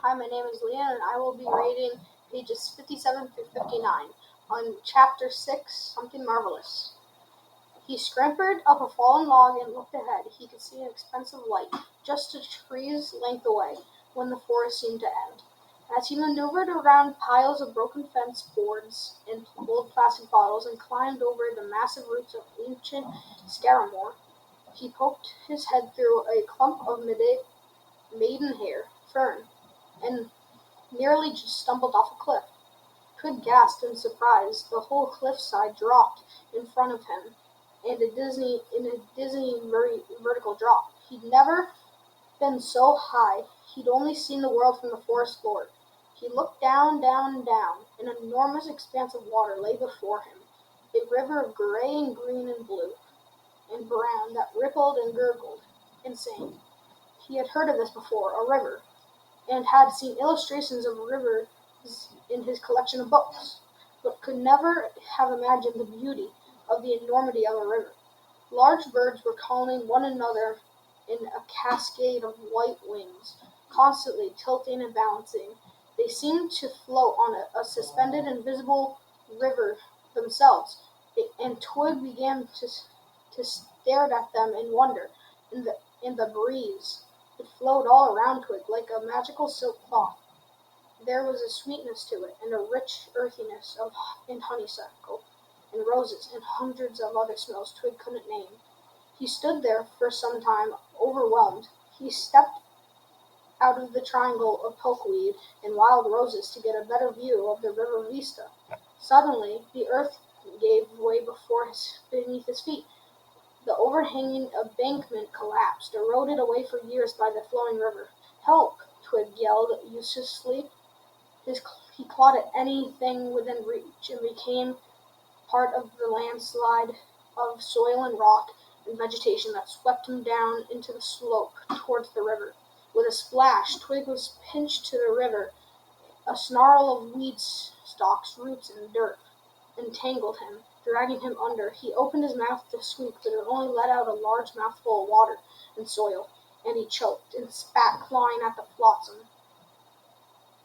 Hi, my name is Leah, and I will be reading pages 57 through 59 on Chapter 6, Something Marvelous. He scrambled up a fallen log and looked ahead. He could see an expansive light, just a tree's length away, when the forest seemed to end. As he maneuvered around piles of broken fence boards and old plastic bottles and climbed over the massive roots of ancient scaramore, he poked his head through a clump of maidenhair fern and nearly just stumbled off a cliff. Twig gasped in surprise. The whole cliffside dropped in front of him in a dizzying vertical drop. He'd never been so high. He'd only seen the world from the forest floor. He looked down, down, down. An enormous expanse of water lay before him, a river of gray and green and blue and brown that rippled and gurgled. Insane. He had heard of this before, a river, and had seen illustrations of rivers in his collection of books, but could never have imagined the beauty of the enormity of a river. Large birds were calling one another in a cascade of white wings, constantly tilting and balancing. They seemed to float on a suspended invisible river themselves, and Twig began to stare at them in wonder. In the breeze, it flowed all around Twig like a magical silk cloth. There was a sweetness to it, and a rich earthiness in honeysuckle and roses, and hundreds of other smells Twig couldn't name. He stood there for some time, overwhelmed. He stepped out of the triangle of pokeweed and wild roses to get a better view of the river vista. Suddenly, the earth gave way beneath his feet. The overhanging embankment collapsed, eroded away for years by the flowing river. "Help!" Twig yelled uselessly. He clawed at anything within reach and became part of the landslide of soil and rock and vegetation that swept him down into the slope towards the river. With a splash, Twig was pinched to the river. A snarl of weed stalks, roots, and dirt entangled him, dragging him under. He opened his mouth to squeak, but it only let out a large mouthful of water and soil, and he choked and spat, clawing at the flotsam.